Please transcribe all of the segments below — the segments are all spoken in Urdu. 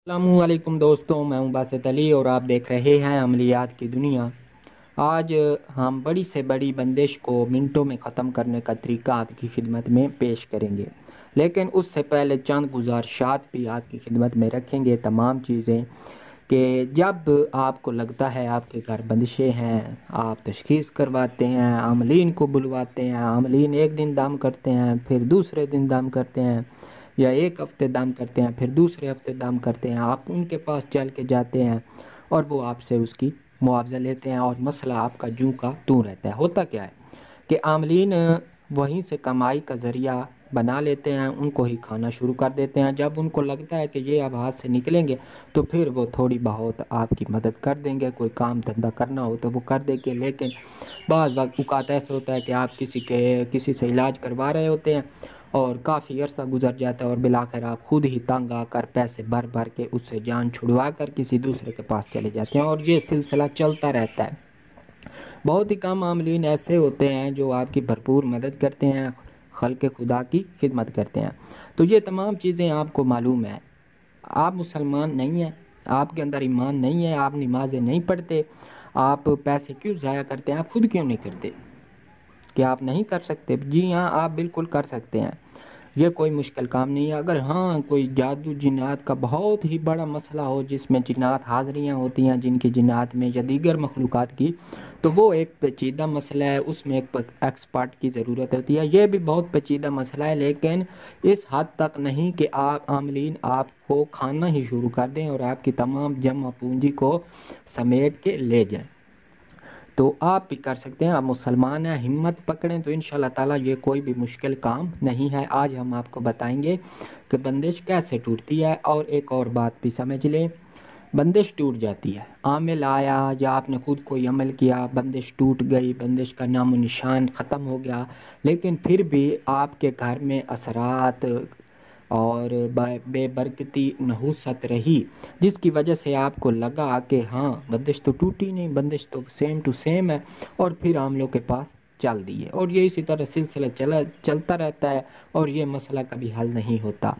السلام علیکم دوستوں، میں ہوں باسط علی اور آپ دیکھ رہے ہیں عملیات کی دنیا۔ آج ہم بڑی سے بڑی بندش کو منٹوں میں ختم کرنے کا طریقہ آپ کی خدمت میں پیش کریں گے، لیکن اس سے پہلے چند گزارشات بھی آپ کی خدمت میں رکھیں گے۔ تمام چیزیں کہ جب آپ کو لگتا ہے آپ کے گھر بندشیں ہیں، آپ تشخیص کرواتے ہیں، عاملین کو بلواتے ہیں، عاملین ایک دن دم کرتے ہیں، پھر دوسرے دن دم کرتے ہیں، یا ایک ہفتے دم کرتے ہیں، پھر دوسرے ہفتے دم کرتے ہیں، آپ ان کے پاس چل کے جاتے ہیں اور وہ آپ سے اس کی معاوضہ لیتے ہیں اور مسئلہ آپ کا جوں کا توں رہتا ہے۔ ہوتا کیا ہے کہ عاملین وہیں سے کمائی کا ذریعہ بنا لیتے ہیں، ان کو ہی کھانا شروع کر دیتے ہیں۔ جب ان کو لگتا ہے کہ یہ اب ہاتھ سے نکلیں گے تو پھر وہ تھوڑی بہت آپ کی مدد کر دیں گے، کوئی کام دھندا کرنا ہو تو وہ کر دیں گے۔ لیکن بعض وقت اوقات ایسا ہوتا ہے کہ آپ کسی سے علاج کروا رہے ہوتے ہیں اور کافی عرصہ گزر جاتا ہے اور بالآخر آپ خود ہی تنگ آ کر پیسے بھر کے اس سے جان چھڑوا کر کسی دوسرے کے پاس چلے جاتے ہیں، اور یہ سلسلہ چلتا رہتا ہے۔ بہت ہی کم عاملین ایسے ہوتے ہیں جو آپ کی بھرپور مدد کرتے ہیں، خلق خدا کی خدمت کرتے ہیں۔ تو یہ تمام چیزیں آپ کو معلوم ہیں۔ آپ مسلمان نہیں ہیں، آپ کے اندر ایمان نہیں ہے، آپ نمازیں نہیں پڑھتے، آپ پیسے کیوں ضائع کرتے ہیں؟ آپ خود کیوں نہیں کرتے کہ آپ نہیں کر سکتے؟ جی ہاں، آپ بالکل کر سکتے ہیں، یہ کوئی مشکل کام نہیں ہے۔ اگر ہاں کوئی جادو جنات کا بہت ہی بڑا مسئلہ ہو جس میں جنات حاضریاں ہوتی ہیں، جن کی جنات میں یا دیگر مخلوقات کی، تو وہ ایک پیچیدہ مسئلہ ہے، اس میں ایک ایکسپرٹ کی ضرورت ہوتی ہے۔ یہ بھی بہت پیچیدہ مسئلہ ہے، لیکن اس حد تک نہیں کہ آپ عاملین آپ کو کھانا ہی شروع کر دیں اور آپ کی تمام جمع پونجی کو سمیٹ کے لے جائیں۔ تو آپ بھی کر سکتے ہیں، آپ مسلمان ہیں، ہمت پکڑیں تو انشاءاللہ تعالیٰ یہ کوئی بھی مشکل کام نہیں ہے۔ آج ہم آپ کو بتائیں گے کہ بندش کیسے ٹوٹتی ہے، اور ایک اور بات بھی سمجھ لیں، بندش ٹوٹ جاتی ہے، عامل آیا یا آپ نے خود کوئی عمل کیا، بندش ٹوٹ گئی، بندش کا نام و نشان ختم ہو گیا، لیکن پھر بھی آپ کے گھر میں اثرات اور بے برکتی نحوست رہی، جس کی وجہ سے آپ کو لگا کہ ہاں بندش تو ٹوٹی نہیں، بندش تو سیم ٹو سیم ہے، اور پھر عاملوں کے پاس چل دیے، اور یہ اسی طرح سلسلہ چلتا رہتا ہے اور یہ مسئلہ کبھی حل نہیں ہوتا۔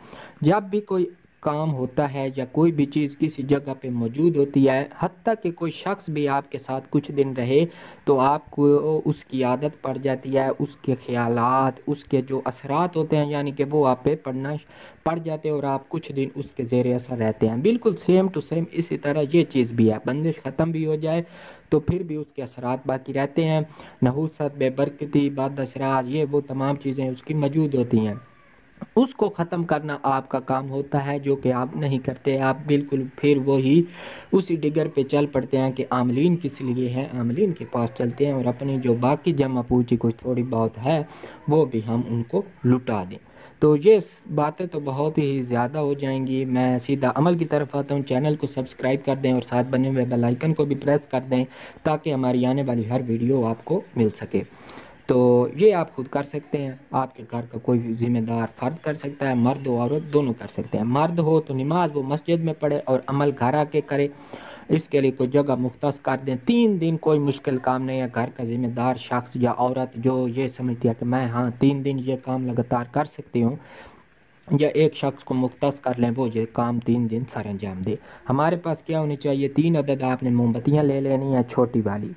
جب بھی کوئی کام ہوتا ہے یا کوئی بھی چیز کسی جگہ پہ موجود ہوتی ہے، حتیٰ کہ کوئی شخص بھی آپ کے ساتھ کچھ دن رہے تو آپ کو اس کی عادت پڑ جاتی ہے، اس کے خیالات، اس کے جو اثرات ہوتے ہیں، یعنی کہ وہ آپ پہ پڑ جاتے ہیں اور آپ کچھ دن اس کے زیر اثر رہتے ہیں۔ بالکل سیم ٹو سیم اسی طرح یہ چیز بھی ہے، بندش ختم بھی ہو جائے تو پھر بھی اس کے اثرات باقی رہتے ہیں، نحوست، بے برکتی، بد اثرات، یہ وہ تمام چیزیں اس کی موجود ہوتی ہیں۔ اس کو ختم کرنا آپ کا کام ہوتا ہے، جو کہ آپ نہیں کرتے۔ آپ بالکل پھر وہی اسی ڈگر پہ چل پڑتے ہیں کہ عاملین کس لیے ہیں، عاملین کے پاس چلتے ہیں اور اپنی جو باقی جمع پوچھی کچھ تھوڑی بہت ہے وہ بھی ہم ان کو لٹا دیں۔ تو یہ باتیں تو بہت ہی زیادہ ہو جائیں گی، میں سیدھا عمل کی طرف آتا ہوں۔ چینل کو سبسکرائب کر دیں اور ساتھ بنے ہوئے بیل آئیکن کو بھی پریس کر دیں تاکہ ہماری آنے والی ہر ویڈیو آپ کو مل سکے۔ تو یہ آپ خود کر سکتے ہیں، آپ کے گھر کا کوئی بھی ذمہ دار فرد کر سکتا ہے، مرد و عورت دونوں کر سکتے ہیں۔ مرد ہو تو نماز وہ مسجد میں پڑھے اور عمل گھر آ کے کرے، اس کے لیے کوئی جگہ مختص کر دیں۔ 3 دن کوئی مشکل کام نہیں ہے، گھر کا ذمہ دار شخص یا عورت جو یہ سمجھتی ہے کہ میں 3 دن یہ کام لگاتار کر سکتی ہوں، یا ایک شخص کو مختص کر لیں، وہ یہ کام 3 دن سر انجام دے۔ ہمارے پاس کیا ہونی چاہیے؟ 3 عدد آپ نے موم بتیاں لے لینی ہے، چھوٹی والی،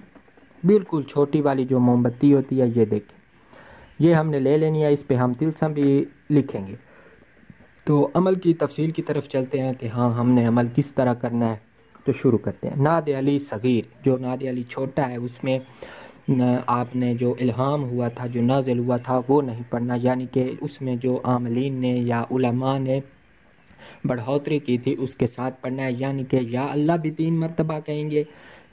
بالکل چھوٹی والی جو موم بتی ہوتی ہے، یہ دیکھیں، یہ ہم نے لے لینی ہے، اس پہ ہم تلسم بھی لکھیں گے۔ تو عمل کی تفصیل کی طرف چلتے ہیں کہ ہم نے عمل کس طرح کرنا ہے، تو شروع کرتے ہیں۔ ناد علی صغیر، جو ناد علی چھوٹا ہے، اس میں آپ نے جو الہام ہوا تھا، جو نازل ہوا تھا، وہ نہیں پڑھنا، یعنی کہ اس میں جو عاملین نے یا علماء نے بڑھوتری کی تھی اس کے ساتھ پڑھنا ہے، یعنی کہ یا اللہ بھی 3 مرتبہ کہیں گے،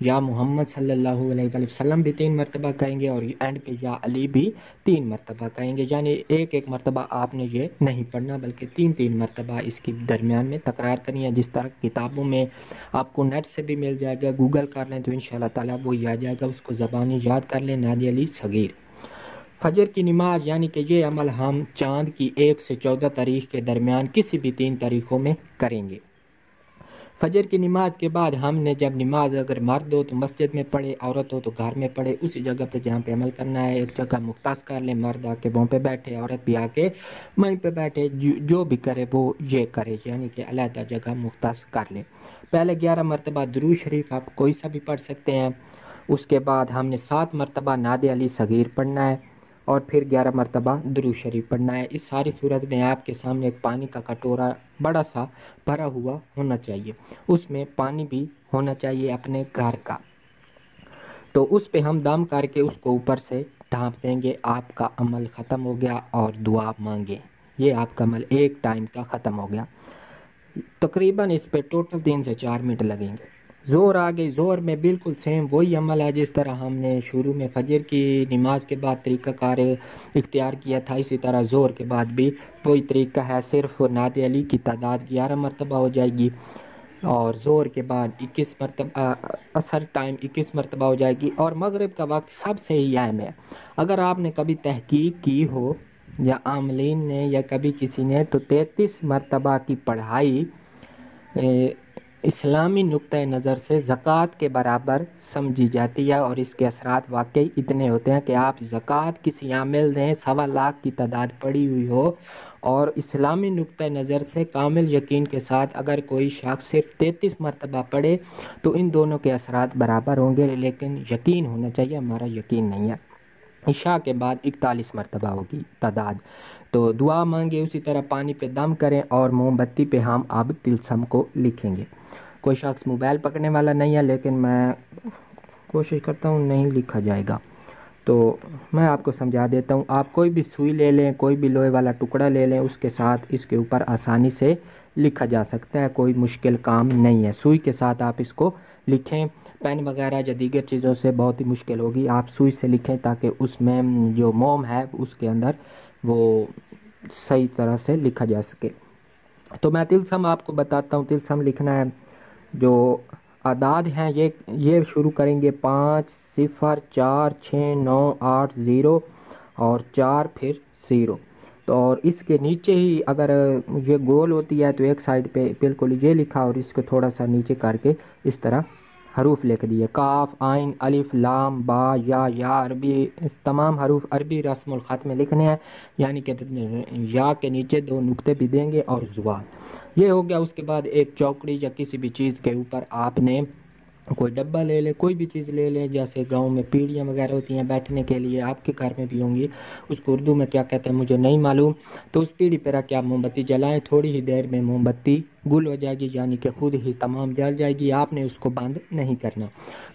یا محمد صلی اللہ علیہ وسلم بھی 3 مرتبہ کہیں گے، اور اینڈ پہ یا علی بھی 3 مرتبہ کہیں گے، یعنی ایک مرتبہ آپ نے یہ نہیں پڑھنا بلکہ 3 مرتبہ اس کی درمیان میں تکرار کرنی ہے، جس طرح کتابوں میں آپ کو نیٹ سے بھی مل جائے گا، گوگل کر لیں تو انشاءاللہ تعالیٰ وہی آ جائے گا، اس کو زبانی یاد کر لیں۔ ناد علی صغیر، فجر کی نماز، یعنی کہ یہ عمل ہم چاند کی 1 سے 14 تاریخ کے درمیان کسی بھی 3 تاریخوں میں کریں گے۔ فجر کی نماز کے بعد ہم نے جب نماز اگر مرد ہو تو مسجد میں پڑھے، عورت ہو تو گھر میں پڑھے، اسی جگہ پہ جہاں پہ عمل کرنا ہے ایک جگہ مختص کر لیں، مرد آ کے وہاں پہ بیٹھے، عورت بھی آ کے وہیں پہ بیٹھے، جو بھی کرے وہ یہ کرے، یعنی کہ علیحدہ جگہ مختص کر لیں۔ پہلے 11 مرتبہ درود شریف آپ کوئی سا بھی پڑھ سکتے ہیں، اس کے بعد ہم نے 7 مرتبہ نعت علی صغیر پڑھنا ہے، اور پھر 11 مرتبہ درود شریف پڑھنا ہے۔ اس ساری صورت میں آپ کے سامنے ایک پانی کا کٹورا بڑا سا بھرا ہوا ہونا چاہیے، اس میں پانی بھی ہونا چاہیے اپنے گھر کا، تو اس پہ ہم دم کر کے اس کو اوپر سے ڈھانپ دیں گے۔ آپ کا عمل ختم ہو گیا، اور دعا مانگیں، یہ آپ کا عمل ایک ٹائم کا ختم ہو گیا۔ تقریباً اس پہ ٹوٹل 3 سے 4 منٹ لگیں گے۔ زور آ گئی، زور میں بالکل سیم وہی عمل ہے جس طرح ہم نے شروع میں فجر کی نماز کے بعد طریقہ کار اختیار کیا تھا، اسی طرح زور کے بعد بھی وہی طریقہ ہے، صرف نعت علی کی تعداد 11 مرتبہ ہو جائے گی، اور زور کے بعد 21 مرتبہ، عصر ٹائم 21 مرتبہ ہو جائے گی، اور مغرب کا وقت سب سے ہی اہم ہے۔ اگر آپ نے کبھی تحقیق کی ہو یا عاملین نے یا کبھی کسی نے، تو 33 مرتبہ کی پڑھائی اسلامی نقطہ نظر سے زکوٰۃ کے برابر سمجھی جاتی ہے، اور اس کے اثرات واقعی اتنے ہوتے ہیں کہ آپ زکوٰۃ کسی عامل نے 1.25 لاکھ کی تعداد پڑھی ہوئی ہو، اور اسلامی نقطہ نظر سے کامل یقین کے ساتھ اگر کوئی شخص صرف 33 مرتبہ پڑھے تو ان دونوں کے اثرات برابر ہوں گے، لیکن یقین ہونا چاہیے، ہمارا یقین نہیں ہے۔ عشاء کے بعد 41 مرتبہ ہوگی تعداد، تو دعا مانگے، اسی طرح پانی پہ دم کریں، اور موم بتی پہ ہم اب طلسم کو لکھیں گے۔ کوئی شخص موبائل پکڑنے والا نہیں ہے، لیکن میں کوشش کرتا ہوں نہیں لکھا جائے گا، تو میں آپ کو سمجھا دیتا ہوں۔ آپ کوئی بھی سوئی لے لیں، کوئی بھی لوہے والا ٹکڑا لے لیں، اس کے ساتھ اس کے اوپر آسانی سے لکھا جا سکتا ہے، کوئی مشکل کام نہیں ہے۔ سوئی کے ساتھ آپ اس کو لکھیں، پین وغیرہ یا دیگر چیزوں سے بہت ہی مشکل ہوگی، آپ سوئی سے لکھیں تاکہ اس میں جو موم ہے اس کے اندر وہ صحیح طرح سے لکھا جا سکے۔ تو میں طلسم آپ کو بتاتا ہوں، طلسم لکھنا ہے، جو اعداد ہیں یہ شروع کریں گے 5 0 4 6 9 8 0 اور 4 پھر 0، تو اور اس کے نیچے ہی اگر یہ گول ہوتی ہے تو ایک سائڈ پہ بالکل یہ لکھا، اور اس کو تھوڑا سا نیچے کر کے اس طرح حروف لکھ دیے، کاف عین الف لام با یا عربی، تمام حروف عربی رسم الخط میں لکھنے ہیں، یعنی کہ یا کے نیچے 2 نقطے بھی دیں گے اور زوال، یہ ہو گیا۔ اس کے بعد ایک چوکڑی یا کسی بھی چیز کے اوپر آپ نے کوئی ڈبہ لے لے، کوئی بھی چیز لے لے، جیسے گاؤں میں پیڑیاں وغیرہ ہوتی ہیں بیٹھنے کے لیے، آپ کے گھر میں بھی ہوں گی، اس کو اردو میں کیا کہتے ہیں مجھے نہیں معلوم، تو اس پیڑھی پہ رکھ کے آپ موم بتی جلائیں، تھوڑی ہی دیر میں موم بتی گل ہو جائے گی، یعنی کہ خود ہی تمام جل جائے گی، آپ نے اس کو بند نہیں کرنا۔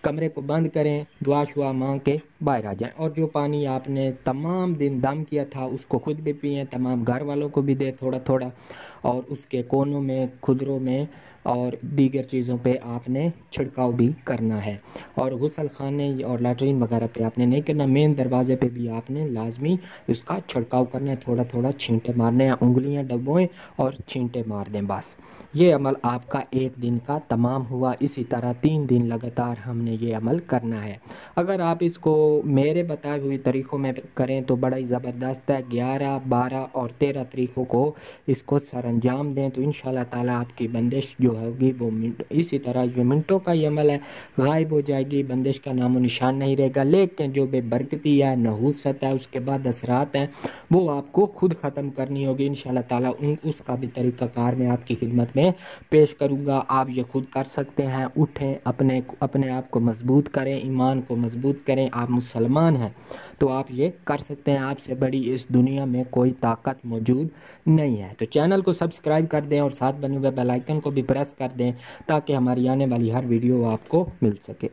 کمرے کو بند کریں، دعا شعا مانگ کے باہر آ جائیں، اور جو پانی آپ نے تمام دن دم کیا تھا اس کو خود بھی پئیں، تمام گھر والوں کو بھی دے تھوڑا تھوڑا، اور اس کے کونوں میں، کھدروں میں اور دیگر چیزوں پہ آپ نے چھڑکاؤ بھی کرنا ہے، اور غسل خانے اور لیٹرین وغیرہ پہ آپ نے نہیں کرنا، مین دروازے پہ بھی آپ نے لازمی اس کا چھڑکاؤ کرنا ہے، تھوڑا تھوڑا چھینٹے مارنے ہیں، انگلیاں ڈبوئیں اور چھینٹے مار دیں، بس یہ عمل آپ کا ایک دن کا تمام ہوا۔ اسی طرح 3 دن لگاتار ہم نے یہ عمل کرنا ہے۔ اگر آپ اس کو میرے بتائے ہوئے طریقوں میں کریں تو بڑا ہی زبردست ہے، 11 12 اور 13 طریقوں کو اس کو سر انجام دیں تو انشاءاللہ تعالیٰ آپ کی بندش جو ہوگی وہ اسی طرح جو منٹوں کا یہ عمل ہے غائب ہو جائے گی، بندش کا نام و نشان نہیں رہے گا، لیکن جو بے برکتی ہے، نحوست ہے، اس کے بعد اثرات ہیں، وہ آپ کو خود ختم کرنی ہوگی انشاءاللہ تعالیٰ۔ اس کا بھی طریقہ کار میں آپ کی خدمت میں پیش کروں گا، آپ یہ خود کر سکتے ہیں۔ اٹھیں، اپنے آپ کو مضبوط کریں، ایمان کو مضبوط کریں، آپ مسلمان ہیں تو آپ یہ کر سکتے ہیں، آپ سے بڑی اس دنیا میں کوئی طاقت موجود نہیں ہے۔ تو چینل کو سبسکرائب کر دیں اور ساتھ بنے ہوئے بیل آئیکن کو بھی پریس کر دیں تاکہ ہماری آنے والی ہر ویڈیو آپ کو مل سکے۔